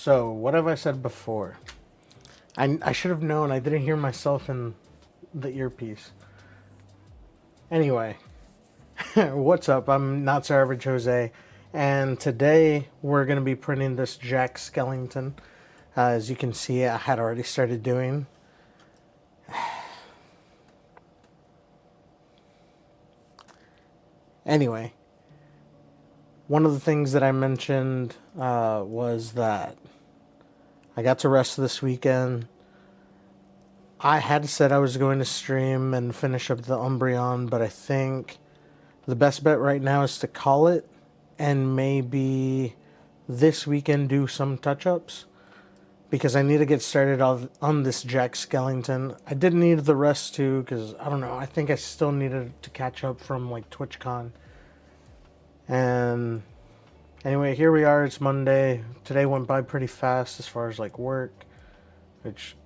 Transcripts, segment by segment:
So, what have I said before? I should have known. I didn't hear myself in the earpiece. Anyway, what's up? I'm Not So Average Jose, and today we're going to be printing this Jack Skellington. As you can see, I had already started doing. Anyway, one of the things that I mentioned was that I got to rest this weekend. I had said I was going to stream and finish up the Umbreon, but I think the best bet right now is to call it and maybe this weekend do some touch-ups because I need to get started on this Jack Skellington. I did need the rest too because, I don't know, I think I still needed to catch up from like TwitchCon. And anyway, here we are. It's Monday. Today went by pretty fast as far as like work, which,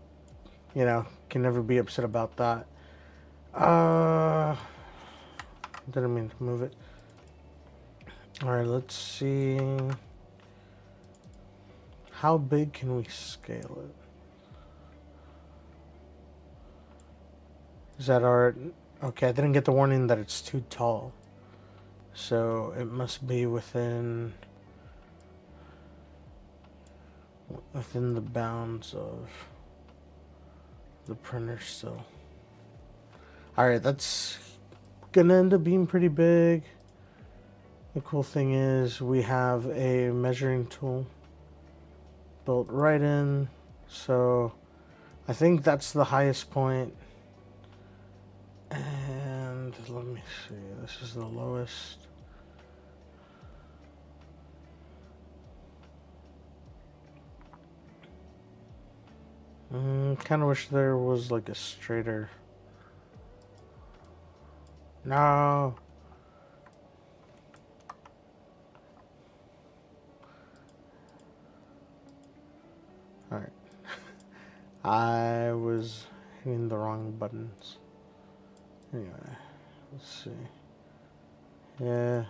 you know, can never be upset about that. Didn't mean to move it. Alright, let's see. How big can we scale it? Is that our... Okay, I didn't get the warning that it's too tall. So it must be within the bounds of the printer still. Alright, that's gonna end up being pretty big. The cool thing is we have a measuring tool built right in, so I think that's the highest point. And let me see, this is the lowest. Kind of wish there was like a straighter. No. Alright. I was hitting the wrong buttons. Anyway, let's see. Yeah.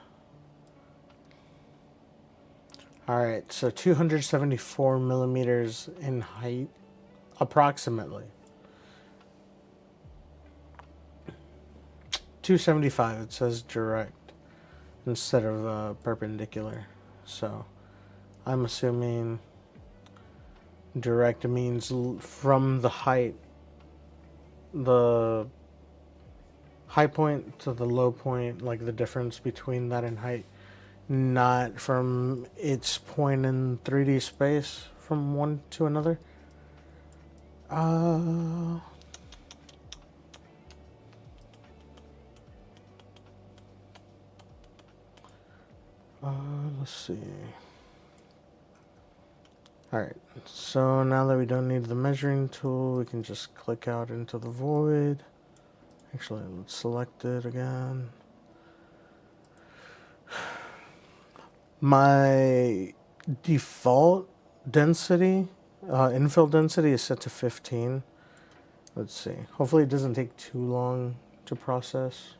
Alright, so 274 millimeters in height, approximately. 275, it says direct instead of perpendicular. So I'm assuming direct means from the height, the high point to the low point, like the difference between that in height, not from its point in 3D space from one to another. Let's see. Alright, so now that we don't need the measuring tool, we can just click out into the void. Actually, let's select it again. My default density, infill density is set to 15. Let's see. Hopefully it doesn't take too long to process.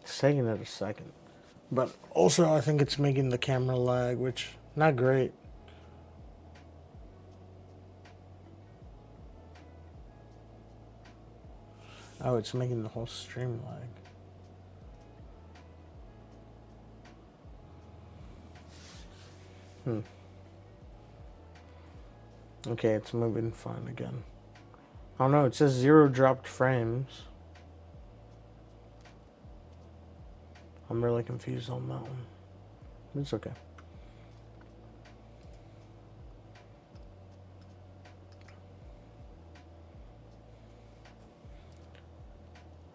It's taking it a second. But also I think it's making the camera lag, which, not great. Oh, it's making the whole stream lag. Okay, it's moving fine again. Oh no, it says 0 dropped frames. I'm really confused on that one. It's okay.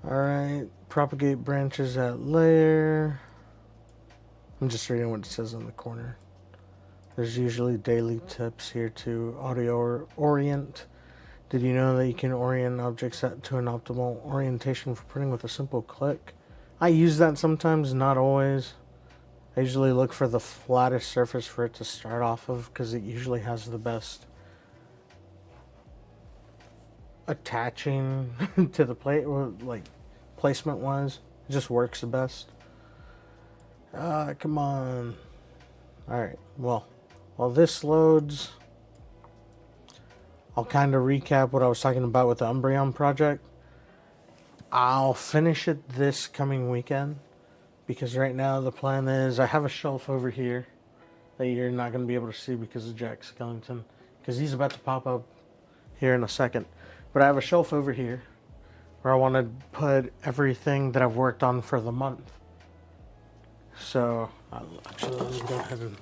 Alright, propagate branches at layer. I'm just reading what it says in the corner. There's usually daily tips here to audio orient. Did you know that you can orient objects to an optimal orientation for printing with a simple click? I use that sometimes, not always. I usually look for the flattest surface for it to start off of because it usually has the best attaching to the plate, or like placement wise, it just works the best. Come on. Alright, well, while this loads, I'll kind of recap what I was talking about with the Umbreon project. I'll finish it this coming weekend, because right now the plan is I have a shelf over here that you're not going to be able to see because of Jack Skellington, because he's about to pop up here in a second. But I have a shelf over here where I want to put everything that I've worked on for the month. So, actually, let me go ahead and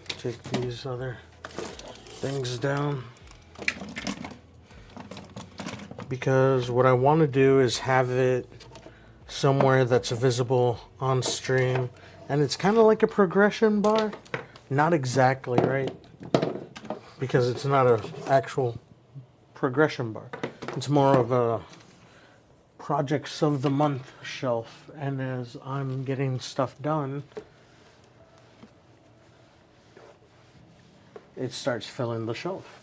take these other things down. Because what I want to do is have it somewhere that's visible on stream. And it's kind of like a progression bar. Not exactly, right? Because it's not an actual progression bar. It's more of a projects of the month shelf. And as I'm getting stuff done, it starts filling the shelf.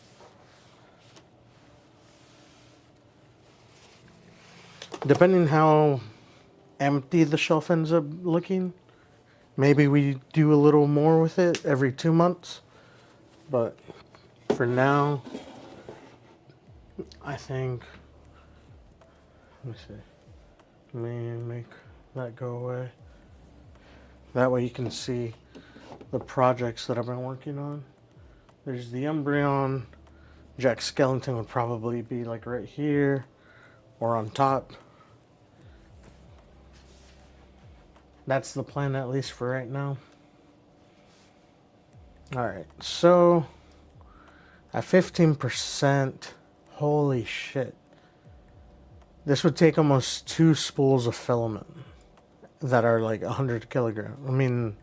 Depending how empty the shelf ends up looking, maybe we do a little more with it every 2 months. But for now, I think, let me see, let me make that go away. That way you can see the projects that I've been working on. There's the Umbreon. Jack Skellington would probably be like right here or on top. That's the plan, at least for right now. Alright, so at 15%, holy shit. This would take almost 2 spools of filament that are like 100 kilograms. I mean,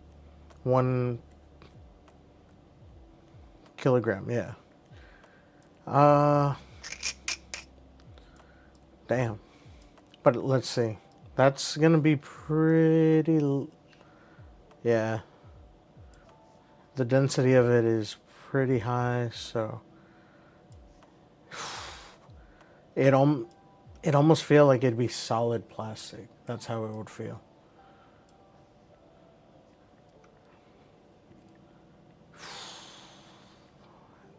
1 kilogram, yeah. Damn. But let's see. That's gonna be pretty... Yeah. The density of it is pretty high, so... It almost feel like it'd be solid plastic. That's how it would feel.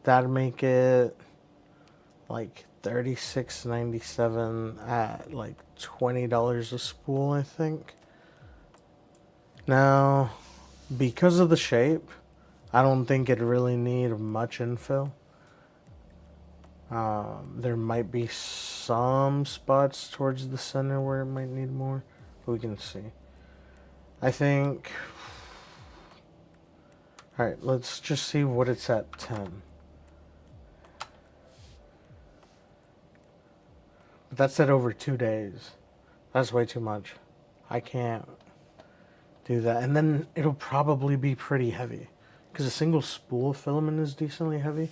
That'd make it like $36.97 at like $20 a spool, I think. Now, because of the shape, I don't think it really need much infill. There might be some spots towards the center where it might need more, but we can see. I think... Alright, let's just see what it's at 10. But that's at over 2 days. That's way too much. I can't do that. And then it'll probably be pretty heavy, because a single spool of filament is decently heavy.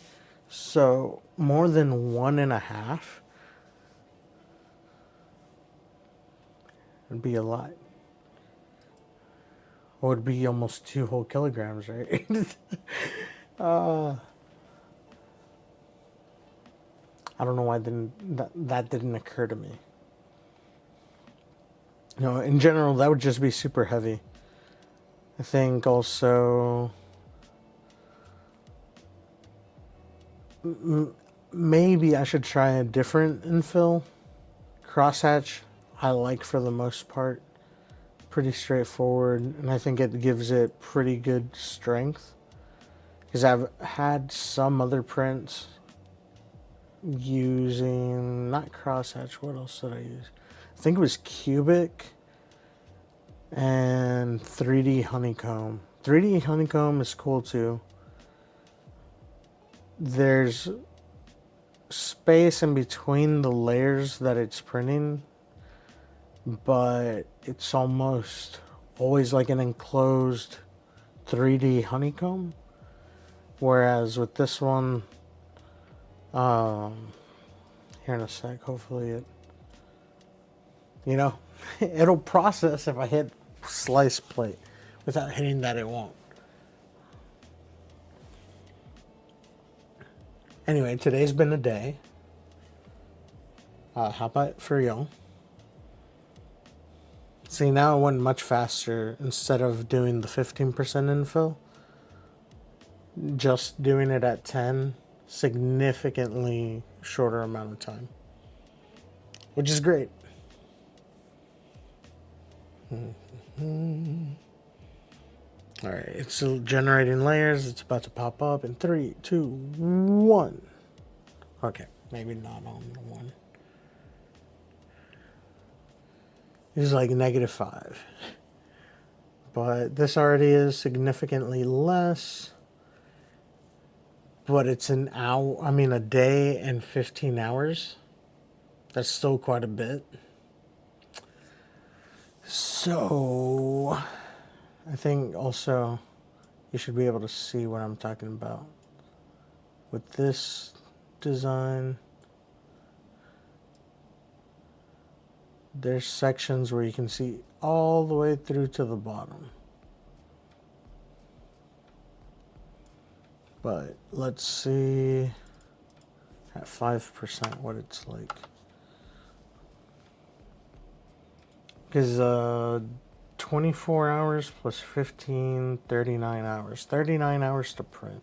So more than 1.5 would be a lot. Or it would be almost 2 whole kilograms, right? I don't know why that didn't occur to me. You know, in general, that would just be super heavy. I think also... maybe I should try a different infill. Crosshatch, I like for the most part. Pretty straightforward, and I think it gives it pretty good strength. Because I've had some other prints using, not crosshatch, what else did I use? I think it was cubic and 3D honeycomb. 3D honeycomb is cool too. There's space in between the layers that it's printing, but it's almost always like an enclosed 3D honeycomb. Whereas with this one, here in a sec, hopefully it, you know, it'll process if I hit slice plate. Without hitting that, it won't. Anyway, today's been a day. How about for y'all? See, now it went much faster. Instead of doing the 15% infill, just doing it at 10, significantly shorter amount of time, which is great. All right, it's still generating layers. It's about to pop up in 3, 2, 1. Okay, maybe not on the 1. It's like -5. But this already is significantly less. But it's an hour, I mean, a day and 15 hours. That's still quite a bit. So, I think also you should be able to see what I'm talking about. With this design, there's sections where you can see all the way through to the bottom. But let's see at 5% what it's like. Because 24 hours plus 15, 39 hours. 39 hours to print.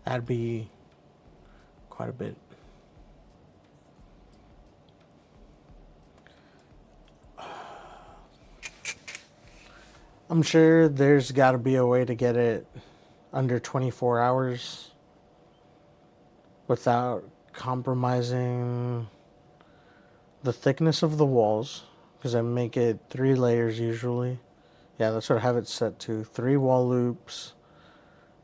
That'd be quite a bit. I'm sure there's got to be a way to get it under 24 hours without compromising the thickness of the walls, because I make it 3 layers usually. Yeah, that's what I have it set to. 3 wall loops,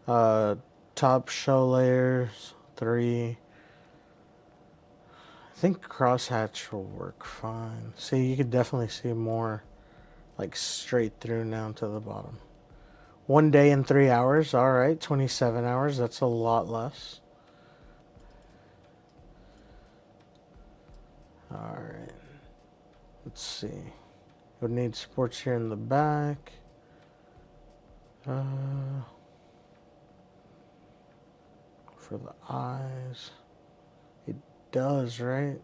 top shell layers, 3. I think crosshatch will work fine. See, you could definitely see more like straight through down to the bottom. 1 day and 3 hours. All right, 27 hours. That's a lot less. All right. Let's see. It would need supports here in the back. For the eyes. It does, right?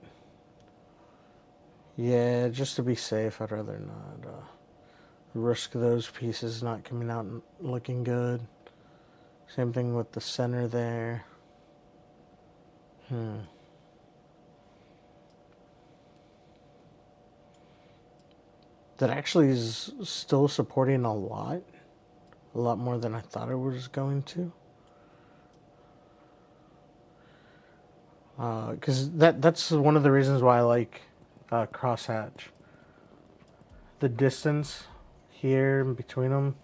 Yeah, just to be safe, I'd rather not risk those pieces not coming out and looking good. Same thing with the center there. That actually is still supporting a lot more than I thought it was going to. Because that's one of the reasons why I like crosshatch. The distance here in between them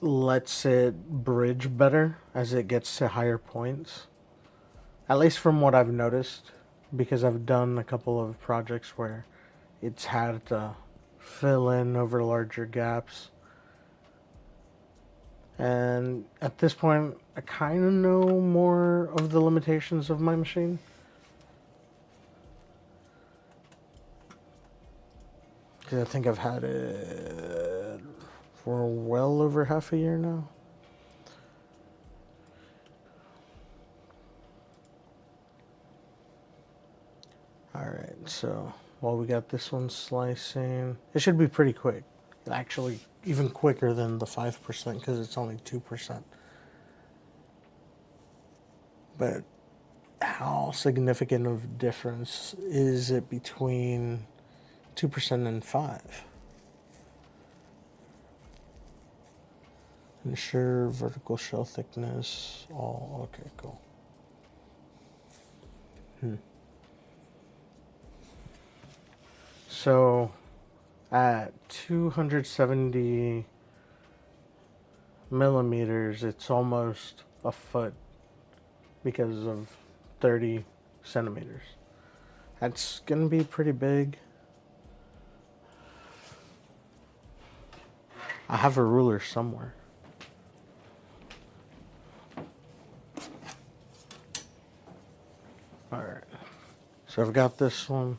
lets it bridge better as it gets to higher points. At least from what I've noticed, because I've done a couple of projects where it's had to fill in over larger gaps. And at this point, I kind of know more of the limitations of my machine. Because I think I've had it for well over half a year now. Alright, so while we got this one slicing, it should be pretty quick. Actually, even quicker than the 5% because it's only 2%. But how significant of a difference is it between 2% and 5? Ensure vertical shell thickness. Oh, okay, cool. So at 270 millimeters, it's almost a foot because of 30 centimeters. That's gonna be pretty big. I have a ruler somewhere. Alright, so I've got this one.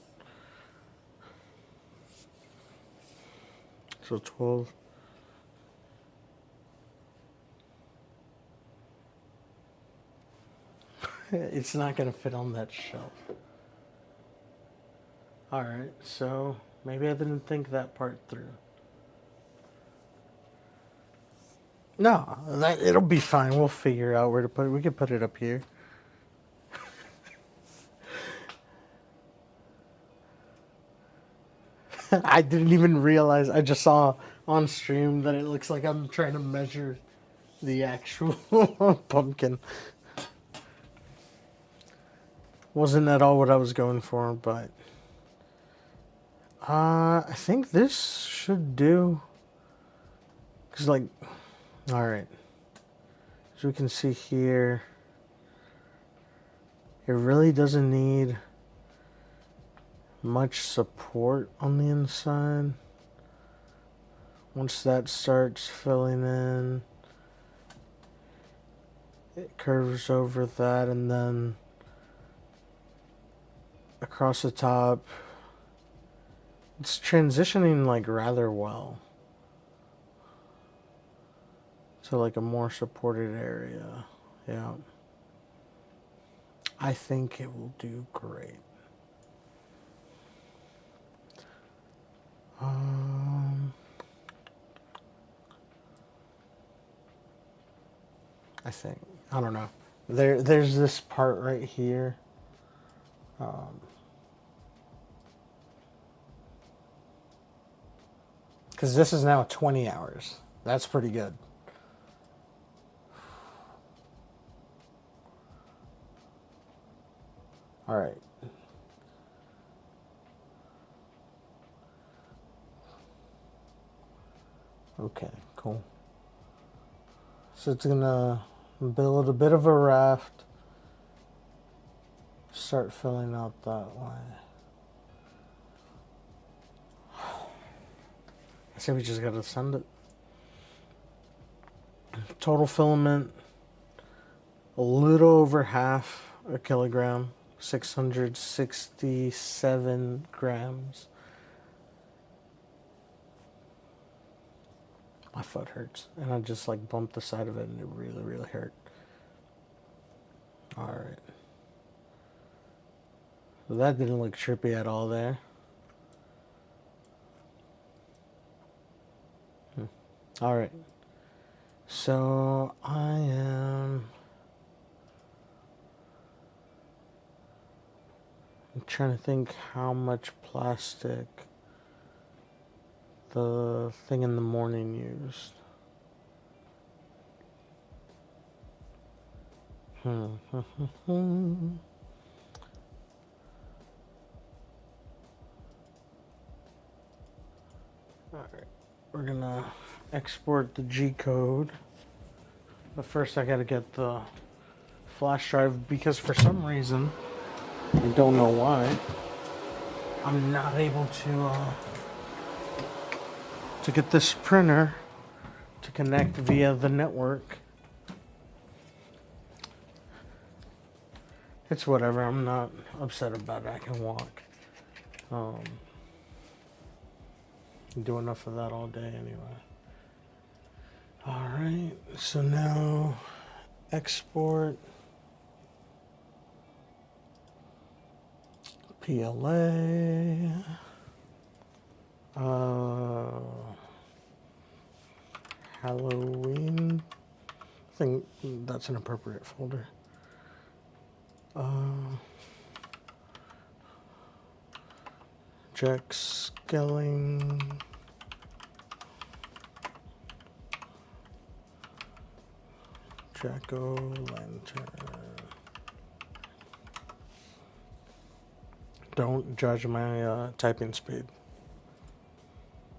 So 12. It's not going to fit on that shelf. Alright, so maybe I didn't think that part through. No, it'll be fine. We'll figure out where to put it. We can put it up here. I didn't even realize. I just saw on stream that it looks like I'm trying to measure the actual pumpkin. Wasn't at all what I was going for, but I think this should do. Cause like, all right, as we can see here, it really doesn't need much support on the inside. Once that starts filling in, it curves over that, and then across the top, it's transitioning like rather well to like a more supported area. Yeah, I think it will do great. I think, I don't know. There's this part right here. Because this is now 20 hours. That's pretty good. All right. Okay, cool. So it's gonna build a bit of a raft. Start filling out that way. I say we just gotta send it. Total filament, a little over half a kilogram, 667 grams. My foot hurts, and I just like bumped the side of it, and it really, really hurt. All right. So that didn't look trippy at all there. All right. So I'm trying to think how much plastic the thing in the morning used. Alright, we're gonna export the G code. But first I gotta get the flash drive because for some reason, I don't know why, I'm not able to get this printer to connect via the network. It's whatever, I'm not upset about it, I can walk. Do enough of that all day anyway. Alright, so now export PLA. Halloween. I think that's an appropriate folder. Jack Skellington. Jack-o'-lantern. Don't judge my typing speed.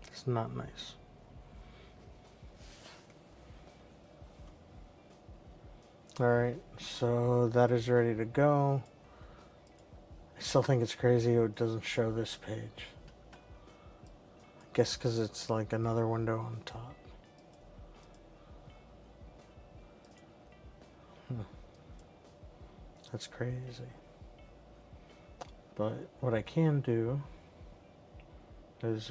It's not nice. Alright, so that is ready to go. I still think it's crazy it doesn't show this page. I guess because it's like another window on top. That's crazy. But what I can do is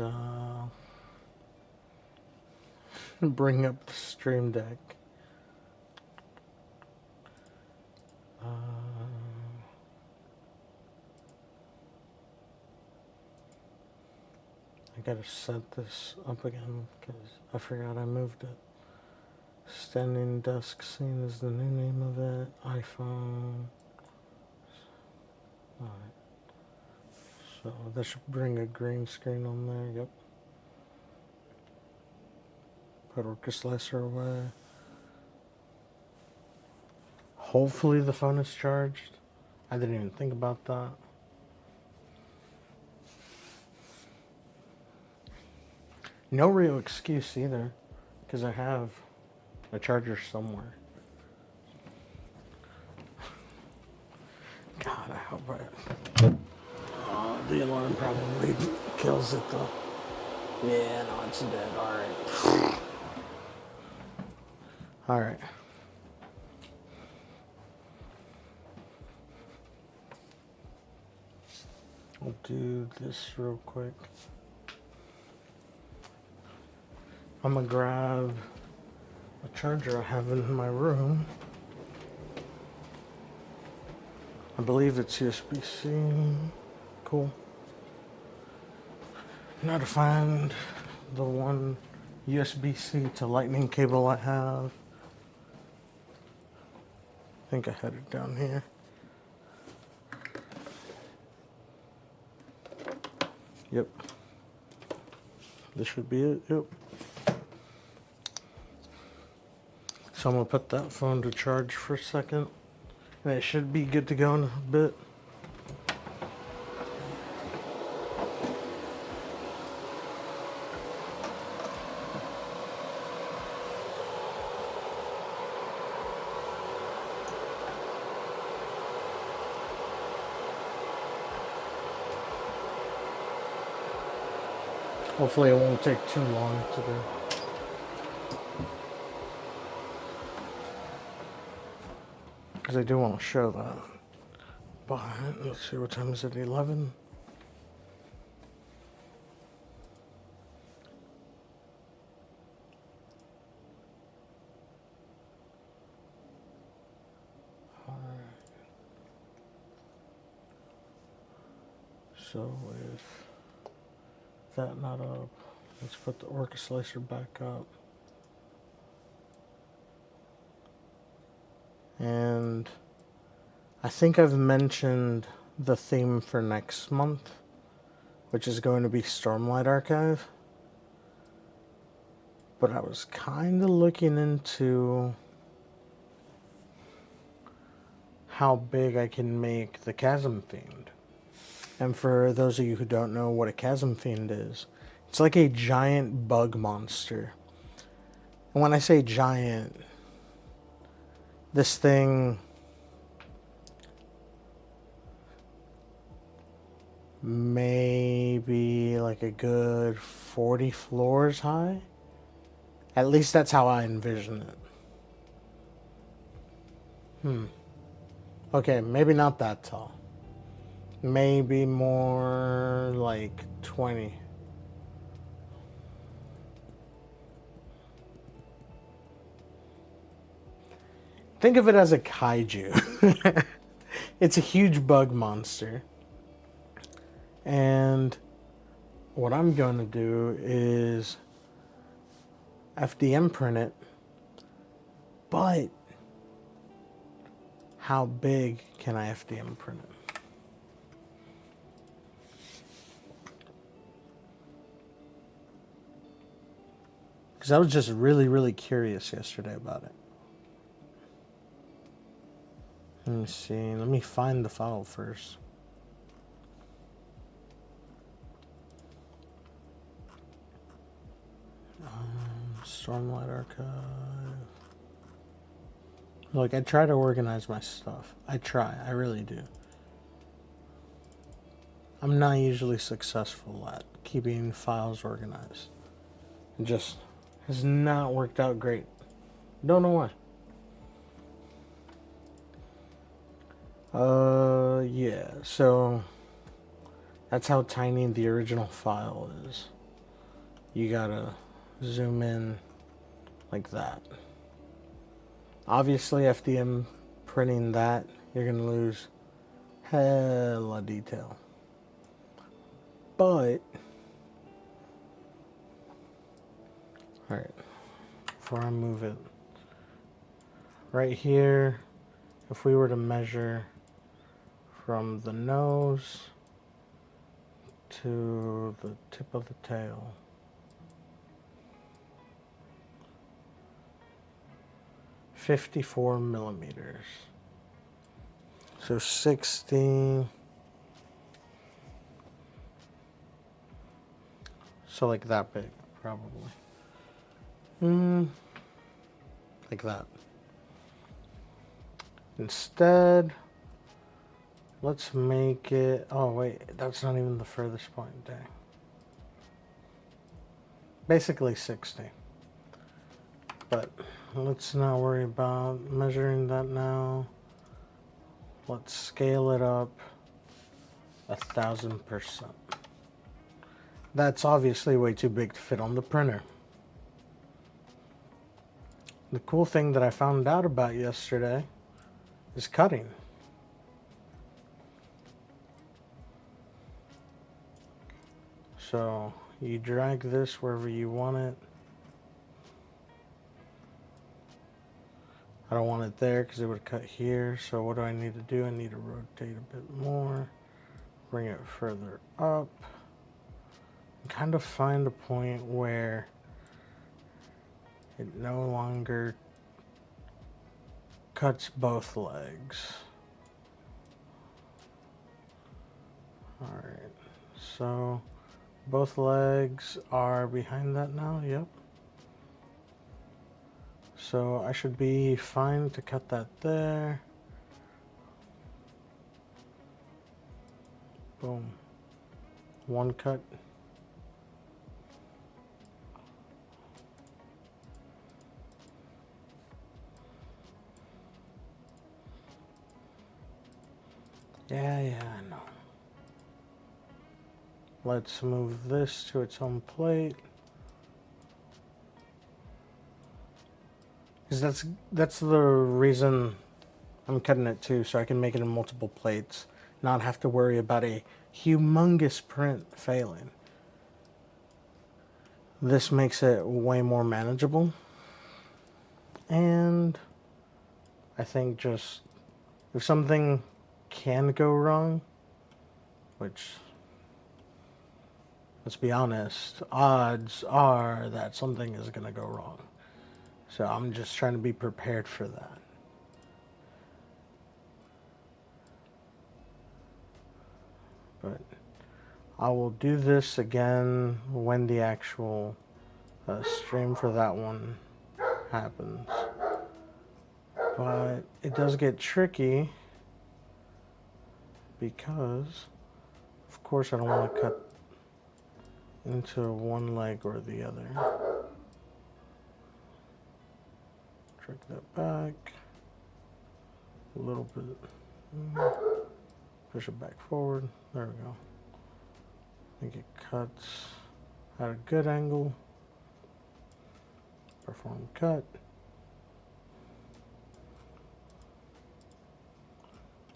bring up the Stream Deck. gotta set this up again because I forgot I moved it. Standing desk scene is the new name of it. iPhone. Alright. So that should bring a green screen on there. Yep. Put Orca Slicer away. Hopefully the phone is charged. I didn't even think about that. No real excuse either, because I have a charger somewhere. God, I hope the alarm probably kills it though. Yeah, no, it's dead. Alright. Alright. I'll do this real quick. I'm gonna grab a charger I have in my room. I believe it's USB-C. Cool. Now to find the one USB-C to lightning cable I have. I think I had it down here. Yep. This should be it. Yep. So I'm going to put that phone to charge for a second. And it should be good to go in a bit. Hopefully it won't take too long to do. Because I do want to show that. But let's see, what time is it? 11? Alright. So with that not up, let's put the Orca Slicer back up. And I think I've mentioned the theme for next month, which is going to be Stormlight Archive. But I was kind of looking into how big I can make the Chasm Fiend. And for those of you who don't know what a Chasm Fiend is, it's like a giant bug monster. And when I say giant, this thing may be like a good 40 floors high. At least that's how I envision it. Okay, maybe not that tall. Maybe more like 20. Think of it as a kaiju. It's a huge bug monster. And what I'm going to do is FDM print it. But how big can I FDM print it? Because I was just really curious yesterday about it. Let me see. Let me find the file first. Stormlight Archive. Look, I try to organize my stuff. I really do. I'm not usually successful at keeping files organized. It just has not worked out great. Don't know why. Yeah, so that's how tiny the original file is. You gotta zoom in like that. Obviously, FDM printing that, you're gonna lose hella detail. But before I move it. Right here, if we were to measure from the nose to the tip of the tail, 54 millimeters. So 60. So like that big, probably. Like that. Instead, let's make it, oh wait, that's not even the furthest point, dang. Basically 60. But let's not worry about measuring that now. Let's scale it up 1,000%. That's obviously way too big to fit on the printer. The cool thing that I found out about yesterday is cutting. So you drag this wherever you want it. I don't want it there because it would cut here. So what do I need to do? I need to rotate a bit more, bring it further up, and kind of find a point where it no longer cuts both legs. Alright, so both legs are behind that now, yep. So I should be fine to cut that there. Boom. One cut. Yeah, I know. Let's move this to its own plate. Because that's the reason I'm cutting it too, so I can make it in multiple plates, not have to worry about a humongous print failing. This makes it way more manageable. And I think just if something can go wrong, which, let's be honest, odds are that something is going to go wrong. So I'm just trying to be prepared for that. But I will do this again when the actual stream for that one happens. But it does get tricky because, of course, I don't want to cut into one leg or the other. Drag that back a little bit. Push it back forward. There we go. I think it cuts at a good angle. Perform cut.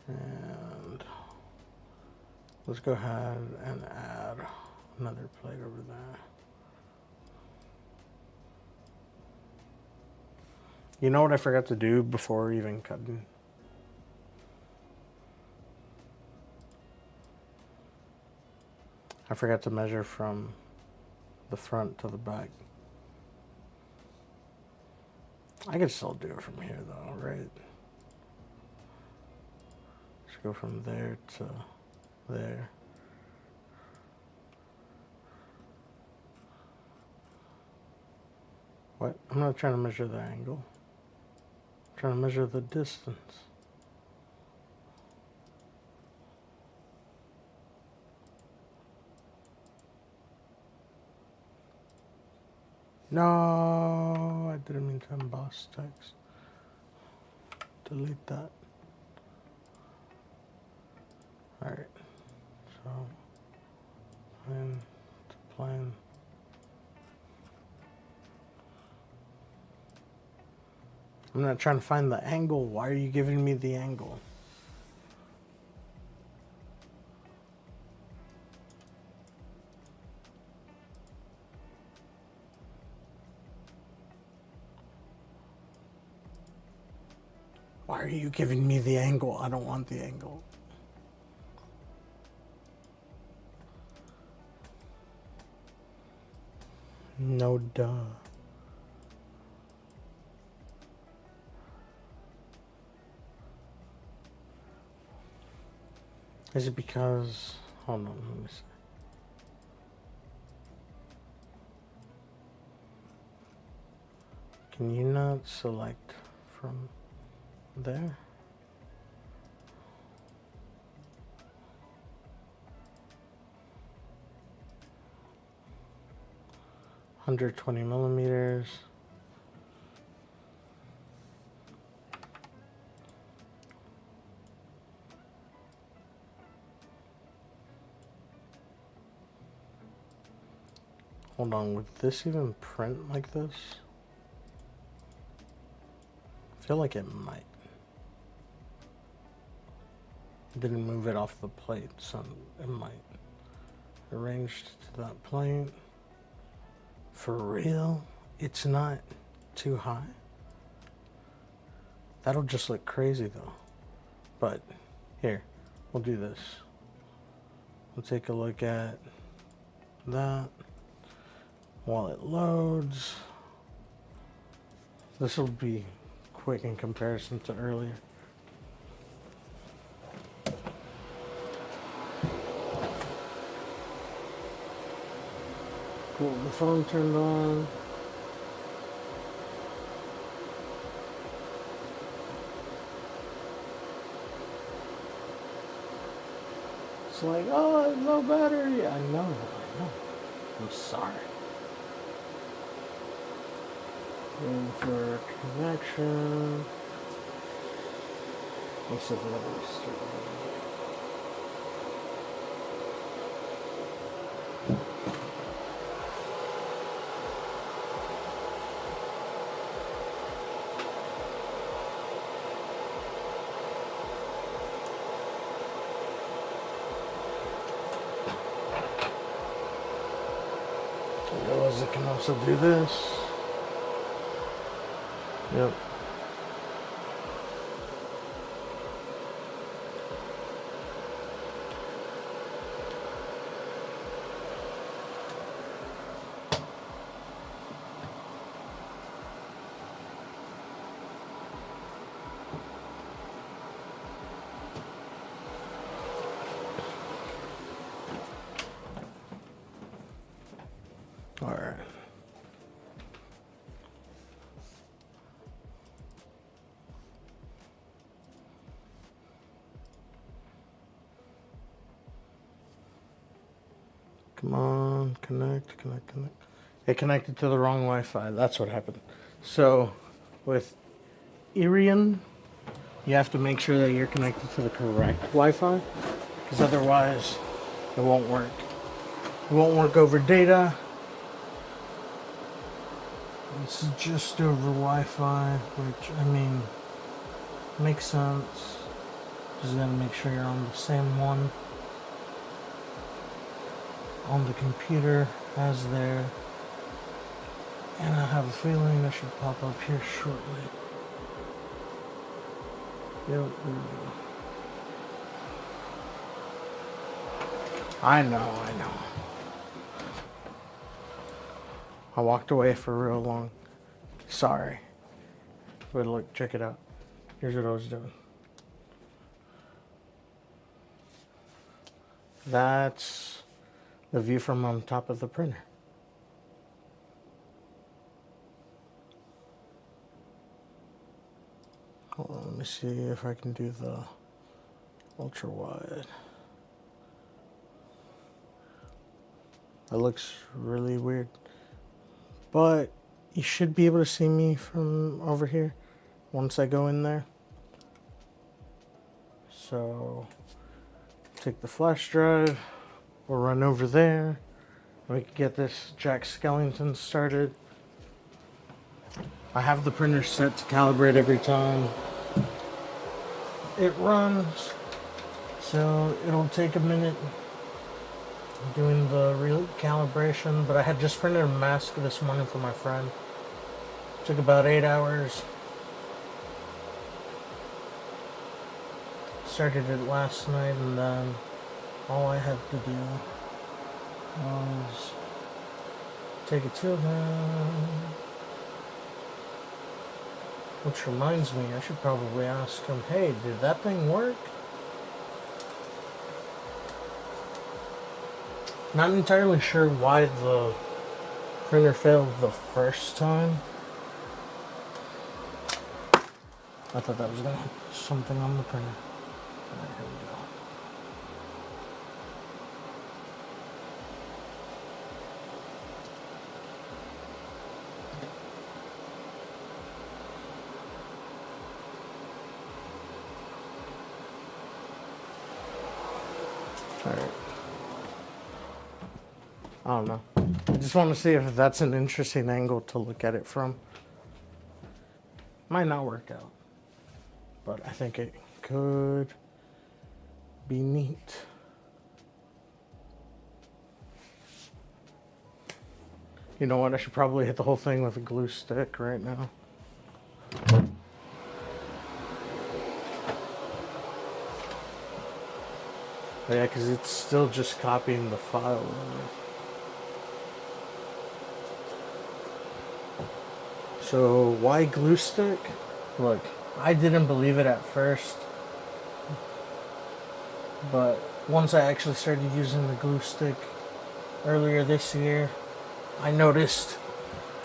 And let's go ahead and add another plate over there. You know what I forgot to do before even cutting? I forgot to measure from the front to the back. I could still do it from here though, right? Just go from there to there. What? I'm not trying to measure the angle. I'm trying to measure the distance. No, I didn't mean to emboss text. Delete that. Alright, so plan to plan. I'm not trying to find the angle. Why are you giving me the angle? Why are you giving me the angle? I don't want the angle. No duh. Is it because... Hold on, let me see. Can you not select from there? $120mm. Hold on, would this even print like this? I feel like it might. Didn't move it off the plate, so it might. Arranged to that plate. For real? It's not too high? That'll just look crazy though. But here, we'll do this. We'll take a look at that while it loads. This will be quick in comparison to earlier. Cool, the phone turned on. It's like, oh, no battery. I know. I'm sorry. Waiting for connection. Let's see if it'll restart. It can also do this. Yep. All right. Come on, connect. It connected to the wrong Wi-Fi. That's what happened. So, with Umbreon, you have to make sure that you're connected to the correct Wi-Fi, because otherwise, it won't work. It won't work over data. It's just over Wi-Fi, which, I mean, makes sense. Just gotta make sure you're on the same one on the computer as there. And I have a feeling it should pop up here shortly. Yep, there we go. I know. I walked away for real long. Sorry. But look, check it out. Here's what I was doing. That's the view from on top of the printer. Hold on, let me see if I can do the ultra wide. That looks really weird. But you should be able to see me from over here once I go in there. So take the flash drive, we'll run over there, and we can get this Jack Skellington started. I have the printer set to calibrate every time it runs, so it'll take a minute doing the recalibration, but I had just printed a mask this morning for my friend. Took about 8 hours. started it last night, and then all I had to do was take it to him. Which reminds me, I should probably ask him, hey, did that thing work? Not entirely sure why the printer failed the first time. I thought that was going to hit something on the printer. Alright, here we go. Alright. I don't know. I just want to see if that's an interesting angle to look at it from. Might not work out, but I think it could be neat. You know what? I should probably hit the whole thing with a glue stick right now. But yeah, because it's still just copying the file. So why glue stick? Look, I didn't believe it at first, but once I actually started using the glue stick earlier this year, I noticed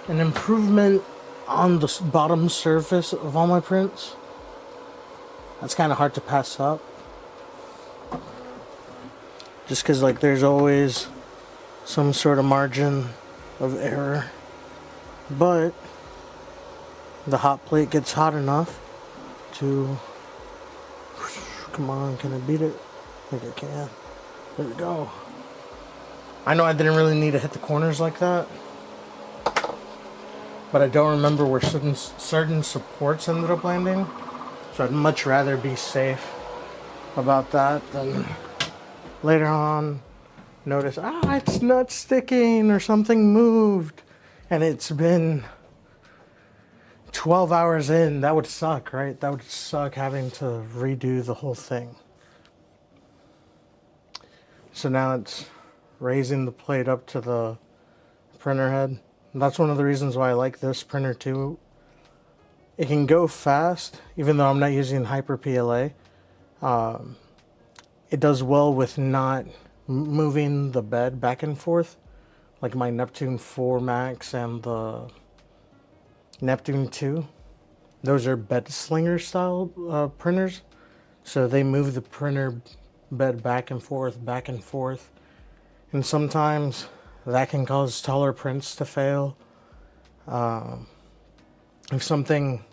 an improvement on the bottom surface of all my prints. That's kind of hard to pass up. Just because like there's always some sort of margin of error. But the hot plate gets hot enough to... Come on, can I beat it? I think I can. There we go. I know I didn't really need to hit the corners like that, but I don't remember where certain supports ended up landing, so I'd much rather be safe about that than later on notice, it's not sticking or something moved, and it's been 12 hours in. That would suck, right? That would suck having to redo the whole thing. So now it's raising the plate up to the printer head. And that's one of the reasons why I like this printer too. It can go fast, even though I'm not using Hyper PLA. It does well with not moving the bed back and forth, like my Neptune 4 Max and the Neptune 2. Those are bed slinger style printers, so they move the printer bed back and forth, and sometimes that can cause taller prints to fail. If something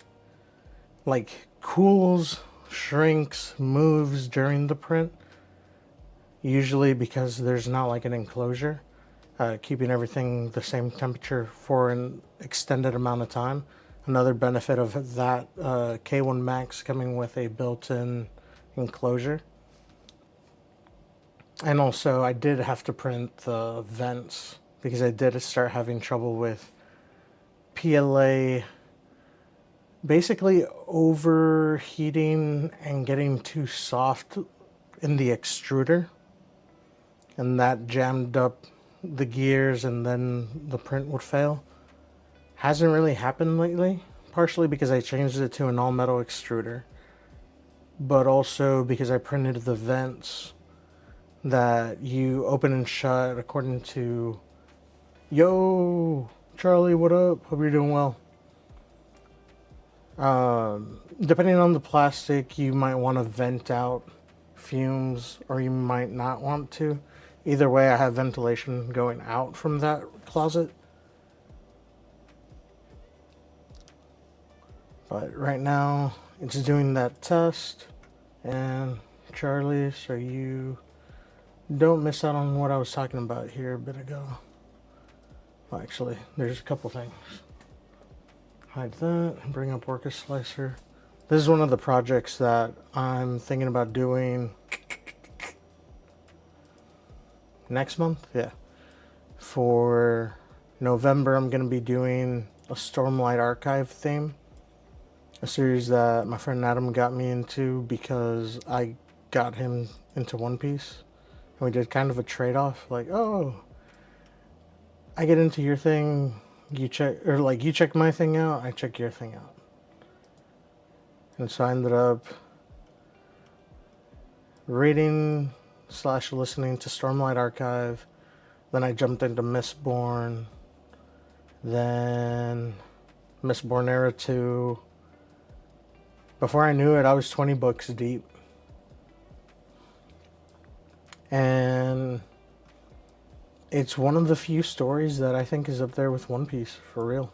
like cools, shrinks, moves during the print, usually because there's not like an enclosure keeping everything the same temperature for an extended amount of time. Another benefit of that K1 Max coming with a built-in enclosure. And also I did have to print the vents because I did start having trouble with PLA basically overheating and getting too soft in the extruder, and that jammed up the gears and then the print would fail. Hasn't really happened lately, partially because I changed it to an all metal extruder, but also because I printed the vents that you open and shut according to... Yo, Charlie, what up? Hope you're doing well. Depending on the plastic, you might want to vent out fumes, or you might not want to. Either way, I have ventilation going out from that closet. But right now, it's doing that test. And Charlie, so you don't miss out on what I was talking about here a bit ago. Well, actually, there's a couple things. Hide that and bring up Orca Slicer. This is one of the projects that I'm thinking about doing next month. Yeah. For November, I'm going to be doing a Stormlight Archive theme. A series that my friend Adam got me into because I got him into One Piece. And we did kind of a trade-off, like, oh, I get into your thing, you check, or like you check my thing out, I check your thing out. And so I ended up reading / listening to Stormlight Archive. Then I jumped into Mistborn. Then Mistborn Era 2. Before I knew it, I was 20 books deep. And it's one of the few stories that I think is up there with One Piece, for real.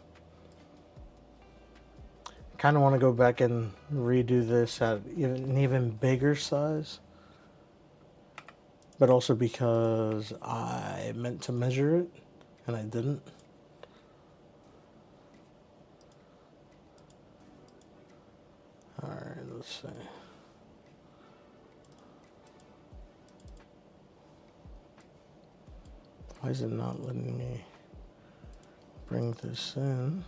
Kind of want to go back and redo this at an even bigger size. But also because I meant to measure it, and I didn't. Alright, let's see. Why is it not letting me bring this in?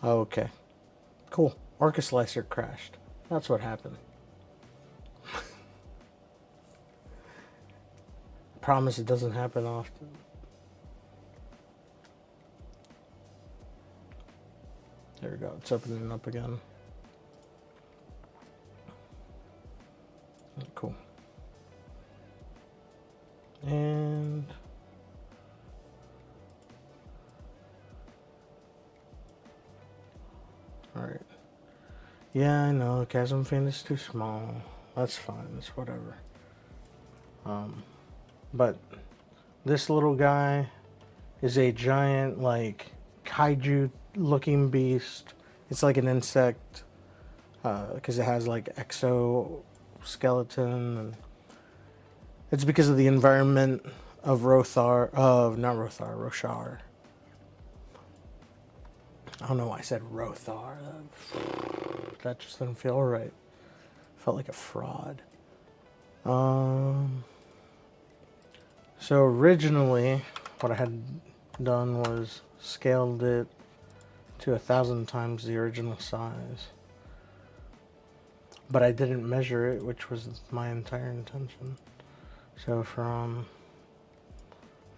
Okay. Cool. Orca Slicer crashed. That's what happened. Promise it doesn't happen often. There we go. It's opening up again. Cool. And alright. Yeah, I know. Chasm Fin is too small. That's fine. It's whatever. But this little guy is a giant, like, kaiju looking beast. It's like an insect because it has like exoskeleton, and it's because of the environment of Roshar. I don't know why I said Rothar. That just didn't feel right. Felt like a fraud. So originally, what I had done was scaled it to 1,000 times the original size. But I didn't measure it, which was my entire intention. So from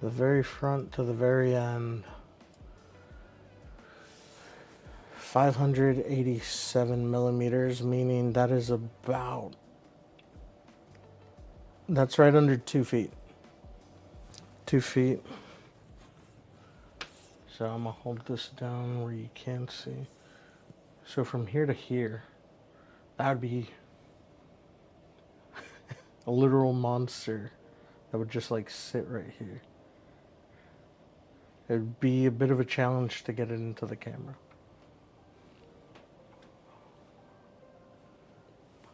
the very front to the very end, 587 millimeters, meaning that is that's right under 2 feet. 2 feet. So I'm gonna hold this down where you can't see. So from here to here, that would be a literal monster that would just like sit right here. It'd be a bit of a challenge to get it into the camera.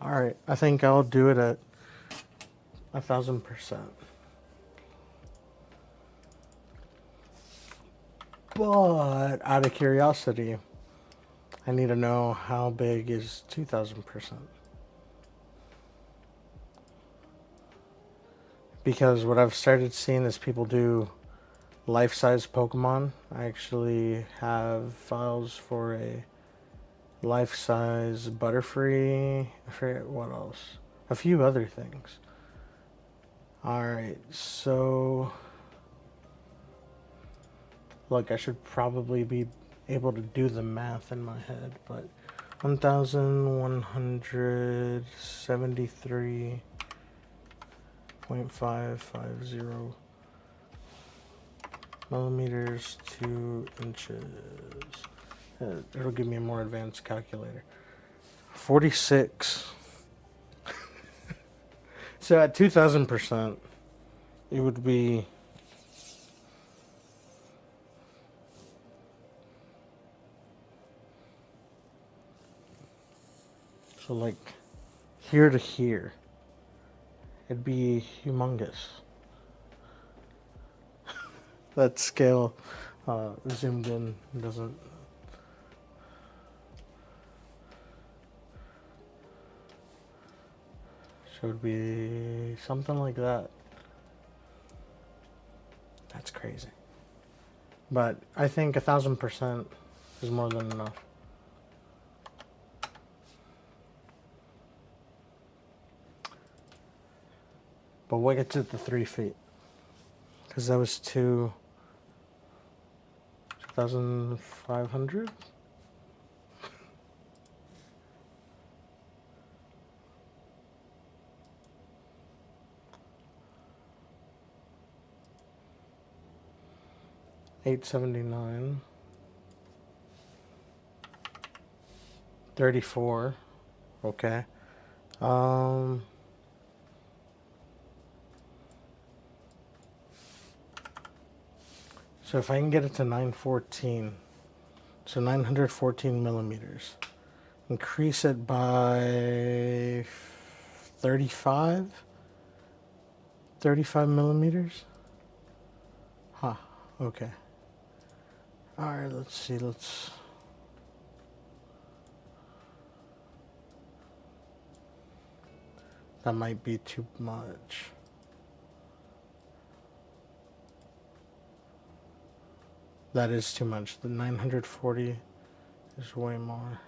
Alright, I think I'll do it at 1,000%. But out of curiosity, I need to know how big is 2,000%. Because what I've started seeing is people do life-size Pokemon. I actually have files for a life-size Butterfree. I forget what else. A few other things. Alright, so look, I should probably be able to do the math in my head, but 1,173.550 millimeters to inches. It'll give me a more advanced calculator. 46. So at 2,000%, it would be so like here to here. It'd be humongous. That scale zoomed in doesn't. So it'd be something like that. That's crazy. But I think 1,000% is more than enough. But what gets it to 3 feet? Because that was 2,500? $879. 34. Okay. So if I can get it to 914, so 914 millimeters, increase it by 35 millimeters. Huh. Okay. All right. Let's see. That might be too much. That is too much. The 940 is way more.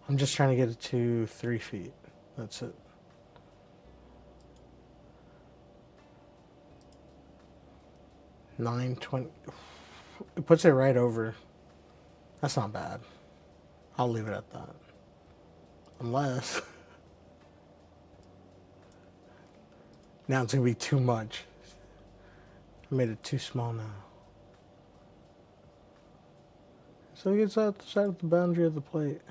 I'm just trying to get it to 3 feet. That's it. $920. It puts it right over. That's not bad. I'll leave it at that. Unless now it's gonna be too much. I made it too small now. So it gets outside of the boundary of the plate.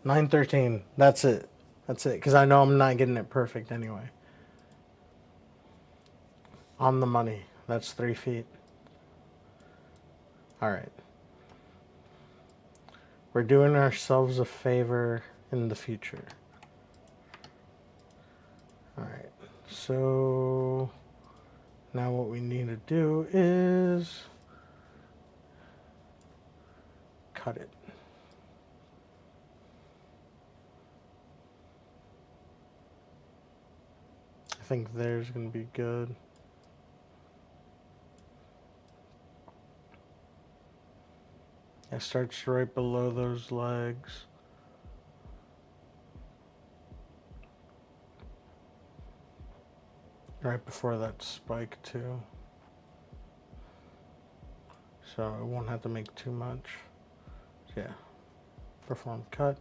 913. That's it. That's it. Because I know I'm not getting it perfect anyway. On the money. That's 3 feet. Alright. We're doing ourselves a favor in the future. Alright. So now what we need to do is cut it. I think there's going to be good. It starts right below those legs. Right before that spike too. So it won't have to make too much. So yeah, perform cut.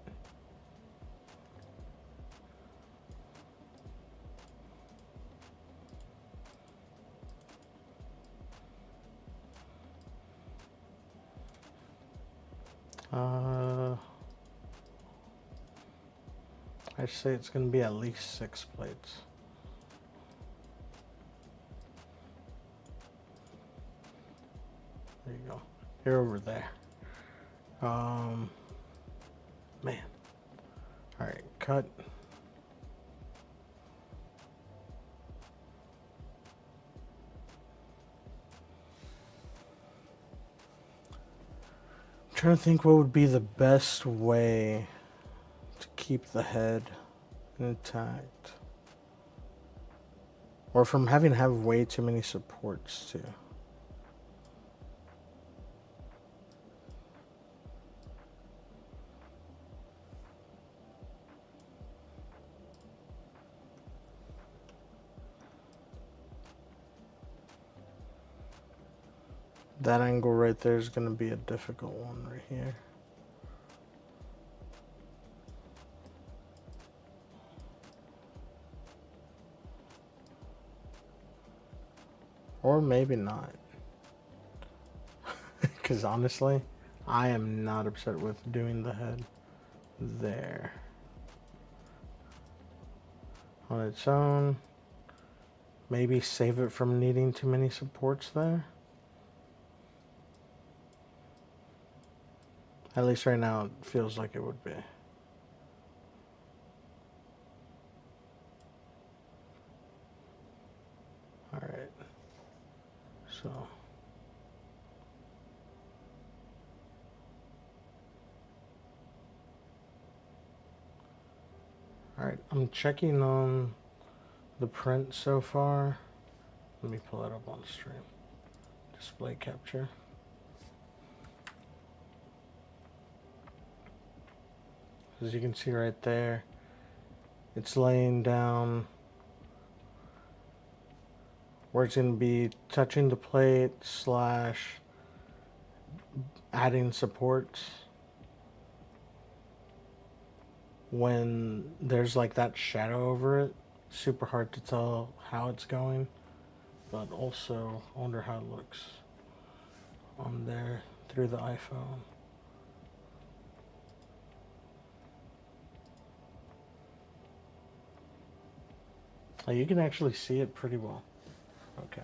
I'd say it's going to be at least 6 plates. There you go. You're over there. Man. Alright, cut. I'm trying to think what would be the best way to keep the head intact. Or from having to have way too many supports too. That angle right there is going to be a difficult one right here. Or maybe not. Because honestly, I am not upset with doing the head there. On its own. Maybe save it from needing too many supports there. At least right now it feels like it would be. Alright. So. Alright, I'm checking on the print so far. Let me pull it up on the stream. display capture. As you can see right there, it's laying down where it's going to be touching the plate / adding supports. When there's like that shadow over it, super hard to tell how it's going, but also I wonder how it looks on there through the iPhone. Oh, you can actually see it pretty well. Okay.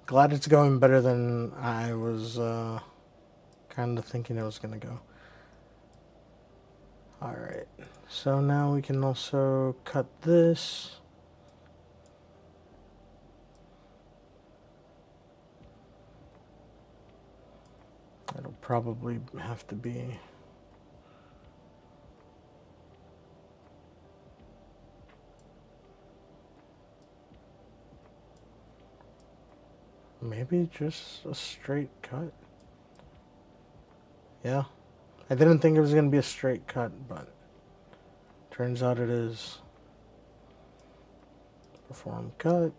Glad it's going better than I was kind of thinking it was going to go. Alright, so now we can also cut this. It'll probably have to be maybe just a straight cut. Yeah, I didn't think it was going to be a straight cut, but turns out it is. Perform cut.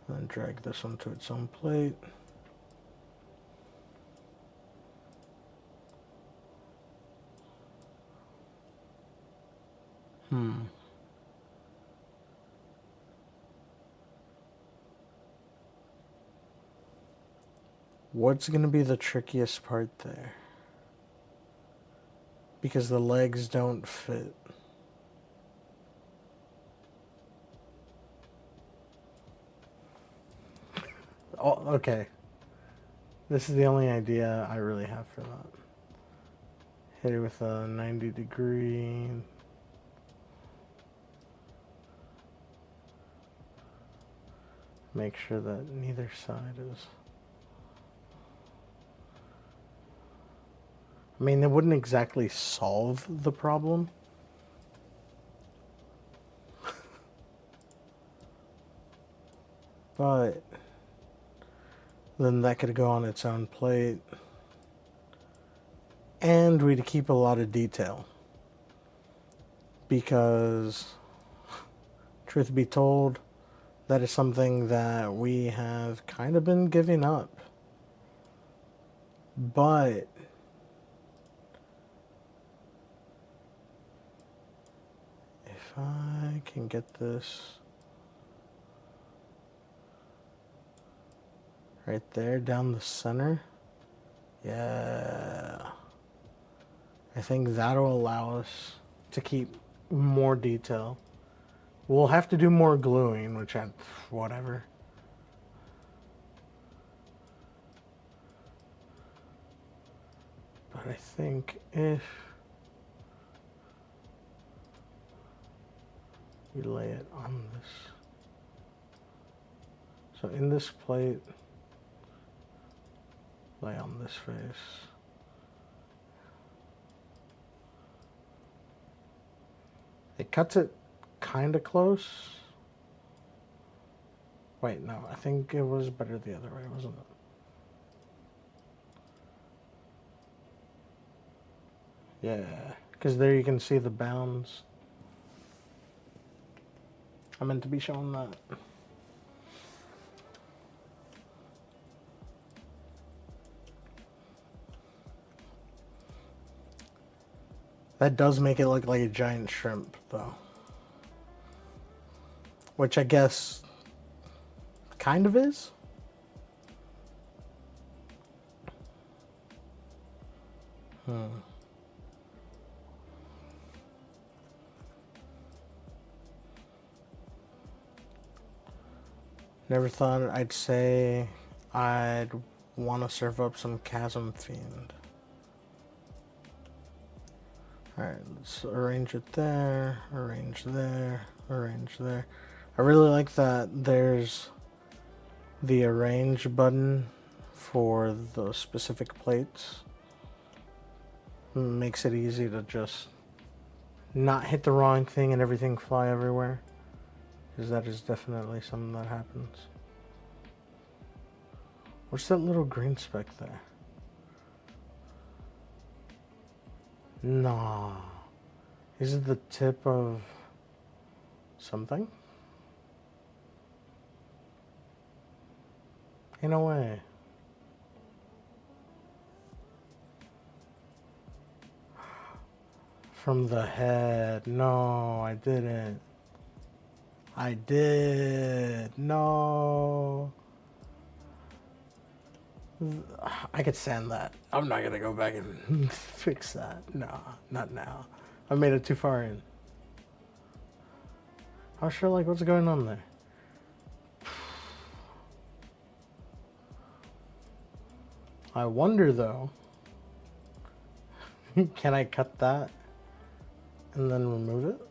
And drag this onto its own plate. What's going to be the trickiest part there? Because the legs don't fit. Oh, okay. This is the only idea I really have for that. Hit it with a 90-degree. Make sure that neither side is. I mean, it wouldn't exactly solve the problem. But then that could go on its own plate. And we'd keep a lot of detail. Because, truth be told, that is something that we have kind of been giving up. But if I can get this right there down the center, yeah, I think that'll allow us to keep more detail. We'll have to do more gluing, which whatever. But I think if we lay it on this, so in this plate, lay on this face. It cuts it kind of close. Wait, no, I think it was better the other way, wasn't it? Yeah, because there you can see the bounds. I meant to be showing that. That does make it look like a giant shrimp, though. Which I guess kind of is. Never thought I'd say I'd want to serve up some Chasm Fiend. Alright, let's arrange it there, arrange there, arrange there. I really like that there's the arrange button for the specific plates. Makes it easy to just not hit the wrong thing and everything fly everywhere. Because that is definitely something that happens. What's that little green speck there? Nah. Is it the tip of something? In a way. From the head. No, I didn't. I did. No. I could sand that. I'm not gonna go back and fix that. No, not now. I made it too far in. I was sure, like, what's going on there? I wonder, though, can I cut that and then remove it?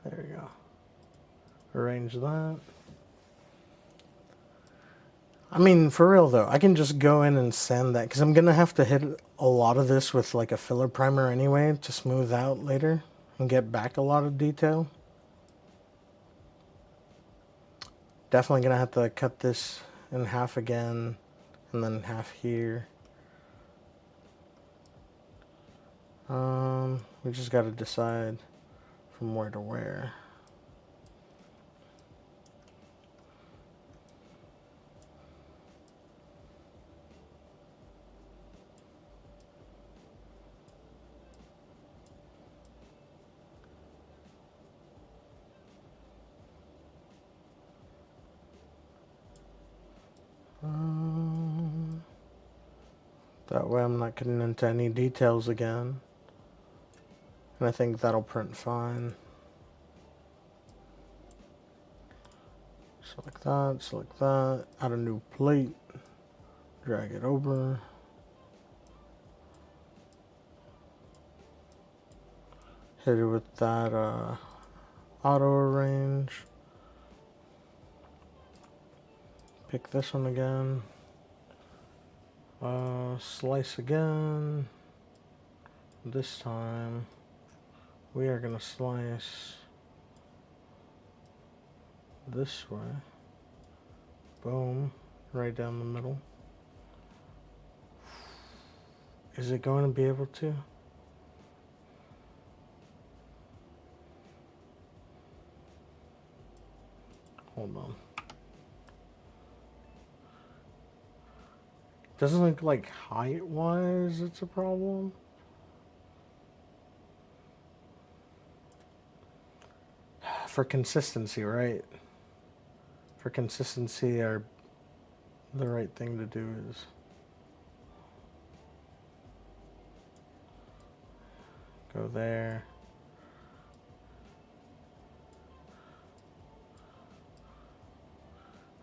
There we go. Arrange that. I mean, for real though, I can just go in and sand that because I'm gonna have to hit a lot of this with like a filler primer anyway to smooth out later and get back a lot of detail. Definitely gonna have to cut this in half again and then half here. We just gotta decide from where to where. That way I'm not getting into any details again. And I think that'll print fine. Select that, add a new plate, drag it over. Hit it with that auto arrange. Pick this one again. Slice again. This time we are gonna slice this way. Boom, right down the middle. Is it going to be able to? Hold on. Doesn't look like height-wise it's a problem. For consistency, right? For consistency, the right thing to do is go there.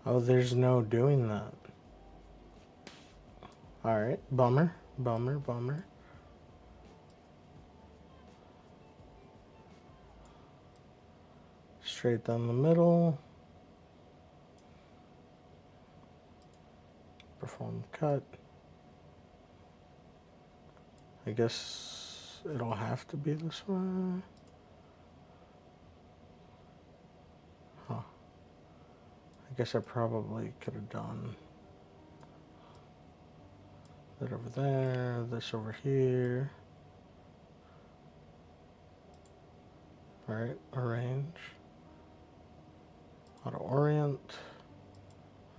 Oh, there's no doing that. Alright, bummer. Straight down the middle. Perform cut. I guess it'll have to be this way. Huh. I guess I probably could have done that over there, this over here. Alright, arrange. Auto orient.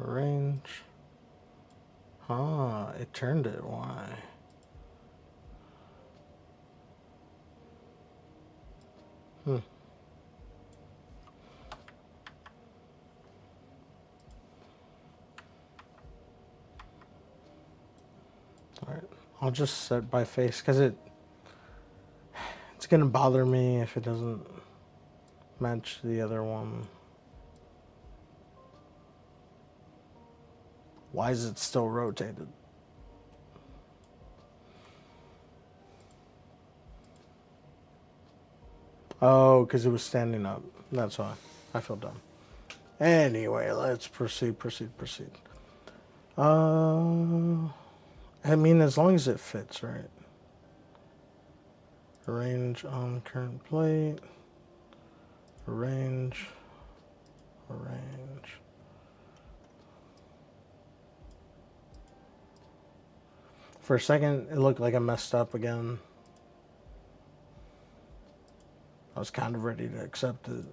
Arrange. Ah, it turned it. Why? Alright, I'll just set by face because it's gonna bother me if it doesn't match the other one. Why is it still rotated? Oh, because it was standing up. That's why. I feel dumb. Anyway, let's proceed. I mean, as long as it fits, right? Arrange on current plate. Arrange. For a second, it looked like I messed up again. I was kind of ready to accept it.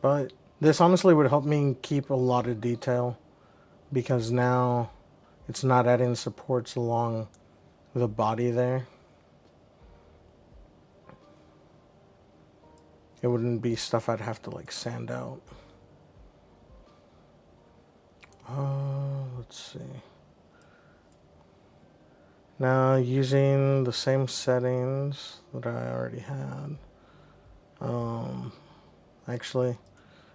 But this honestly would help me keep a lot of detail, because now it's not adding supports along the body there. It wouldn't be stuff I'd have to like sand out. Let's see. Now using the same settings that I already had. Actually,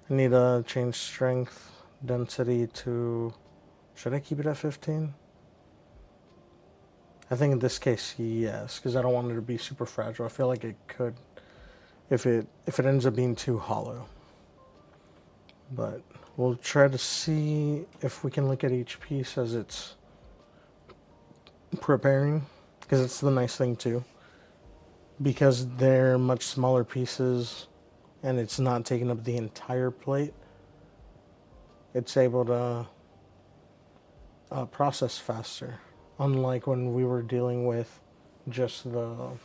I need to change strength density to, should I keep it at 15? I think in this case, yes, because I don't want it to be super fragile. I feel like it could, if it ends up being too hollow. But we'll try to see if we can look at each piece as it's preparing, because it's the nice thing too. Because they're much smaller pieces and it's not taking up the entire plate, it's able to process faster. Unlike when we were dealing with just the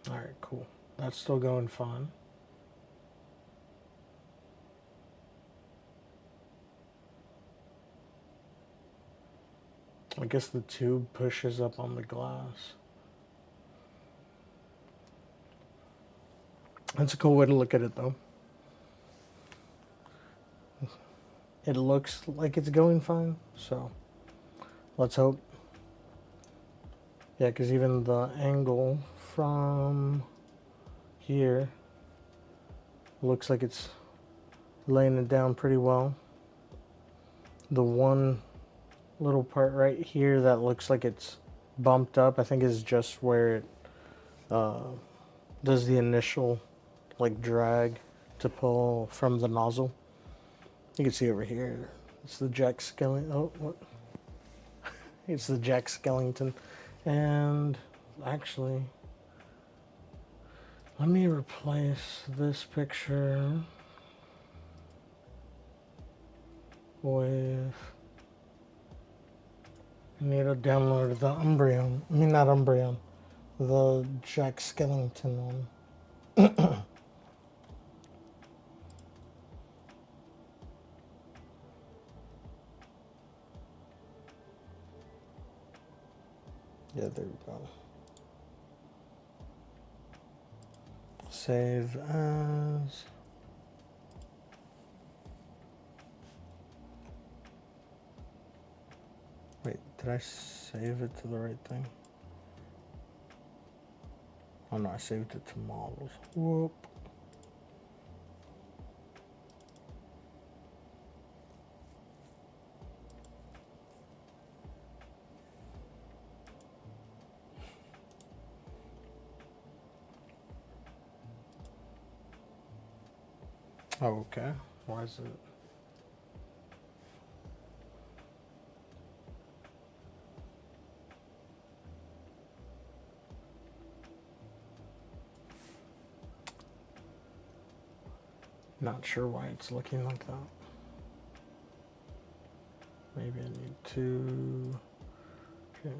Alright, cool. That's still going fine. I guess the tube pushes up on the glass. That's a cool way to look at it, though. It looks like it's going fine, so let's hope. Yeah, because even the angle from here looks like it's laying it down pretty well. The one little part right here that looks like it's bumped up, I think is just where it does the initial like drag to pull from the nozzle. You can see over here, it's the Jack Skellington. Oh, what? It's the Jack Skellington. And actually, let me replace this picture with, I need to download the Umbreon. I mean, not Umbreon, the Jack Skellington one. Yeah, there we go. Save as. Wait, did I save it to the right thing? Oh no, I saved it to models. Whoop. Oh, okay. Why is it? Not sure why it's looking like that. Maybe I need to change.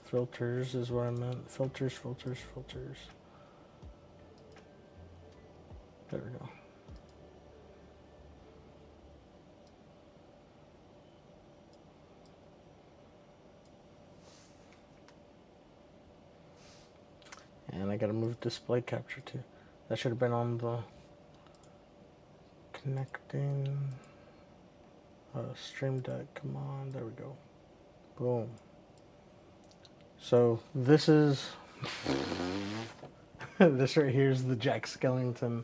Filters is what I meant. Filters. There we go. And I gotta move display capture too. That should have been on the connecting stream deck. Come on, there we go. Boom. So this is this right here is the Jack Skellington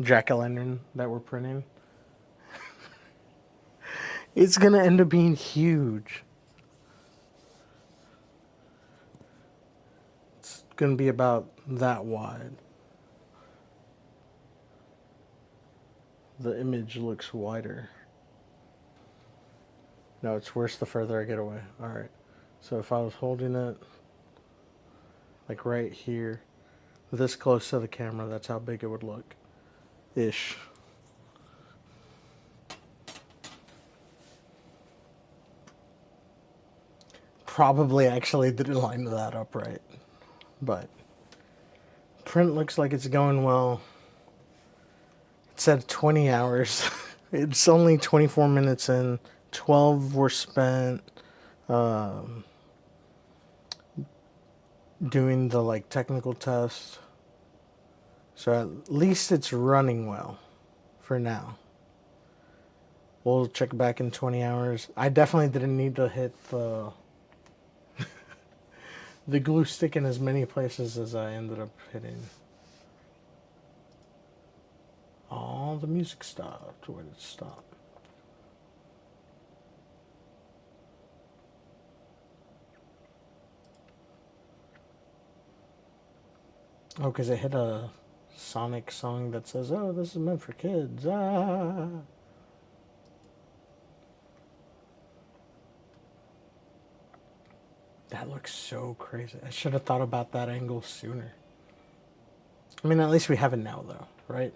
jack-o'-lantern that we're printing. It's gonna end up being huge. It's gonna be about that wide. The image looks wider. No, it's worse the further I get away. Alright. So if I was holding it like right here, this close to the camera, that's how big it would look. Ish. Probably actually didn't line that up right. But print looks like it's going well. It said 20 hours. It's only 24 minutes in. 12 were spent doing the like technical test. So at least it's running well for now. We'll check back in 20 hours. I definitely didn't need to hit the the glue stick in as many places as I ended up hitting. Oh, the music stopped. Where did it stop? Oh, because it hit a Sonic song that says, "Oh, this is meant for kids." Ah. That looks so crazy. I should have thought about that angle sooner. I mean, at least we have it now, though, right?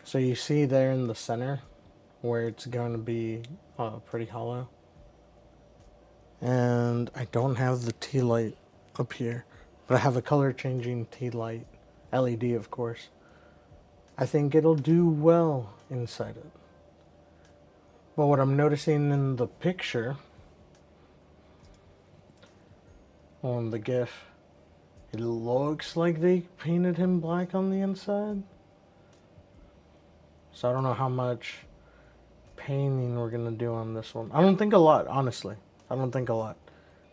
So you see there in the center where it's going to be pretty hollow. And I don't have the tea light up here, but I have a color changing tea light, LED of course. I think it'll do well inside it. But what I'm noticing in the picture, on the GIF, it looks like they painted him black on the inside. So I don't know how much painting we're going to do on this one. I don't think a lot, honestly. I don't think a lot.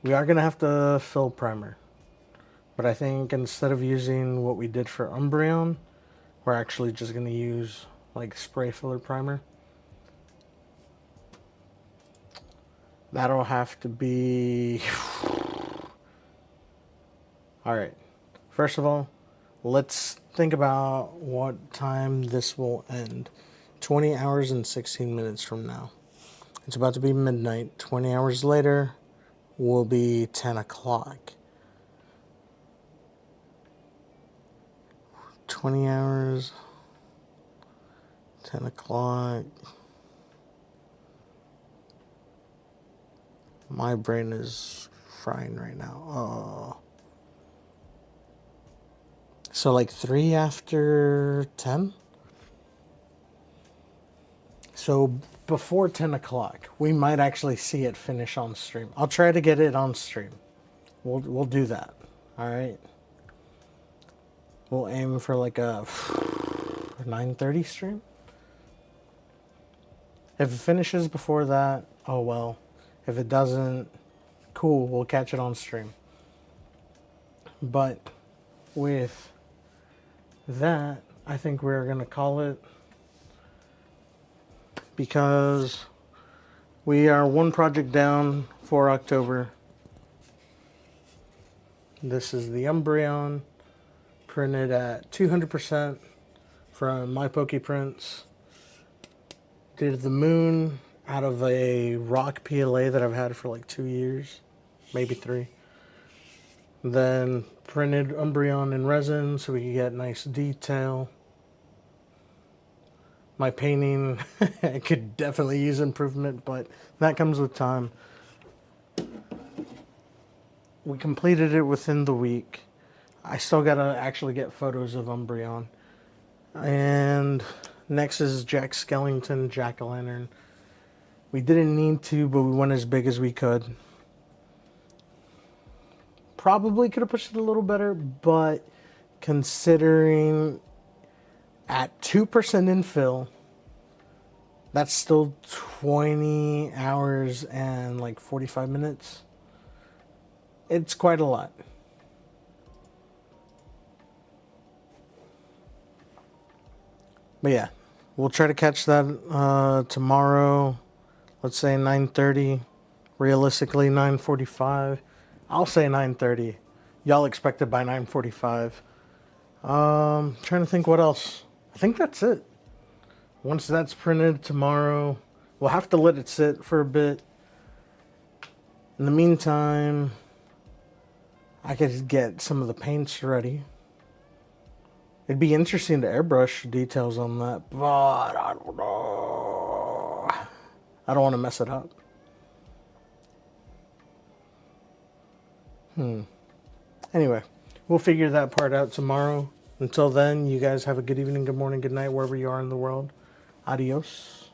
We are going to have to fill primer. But I think instead of using what we did for Umbreon, we're actually just going to use like spray filler primer. That'll have to be... Alright. First of all, let's think about what time this will end. 20 hours and 16 minutes from now. It's about to be midnight. 20 hours later will be 10 o'clock. 20 hours, 10 o'clock. My brain is frying right now. So like 3 after 10? So before 10 o'clock, we might actually see it finish on stream. I'll try to get it on stream. We'll do that. All right. We'll aim for like a 9:30 stream. If it finishes before that, oh well. If it doesn't, cool, we'll catch it on stream. But with that, I think we're going to call it, because we are one project down for October. This is the Umbreon, printed at 200% from My Poke Prints. Did the moon out of a rock PLA that I've had for like 2 years, maybe 3. Then printed Umbreon in resin so we could get nice detail. My painting could definitely use improvement, but that comes with time. We completed it within the week. I still gotta actually get photos of Umbreon. And next is Jack Skellington, Jack-o'-lantern. We didn't need to, but we went as big as we could. Probably could have pushed it a little better, but considering at 2% infill, that's still 20 hours and like 45 minutes. It's quite a lot. But yeah, we'll try to catch that tomorrow. Let's say 9:30. Realistically, 9:45. I'll say 9:30. Y'all expect it by 9:45. Trying to think what else. I think that's it. Once that's printed tomorrow, we'll have to let it sit for a bit. In the meantime, I could get some of the paints ready. It'd be interesting to airbrush details on that, but I don't know. I don't want to mess it up. Anyway, we'll figure that part out tomorrow. Until then, you guys have a good evening, good morning, good night, wherever you are in the world. Adios.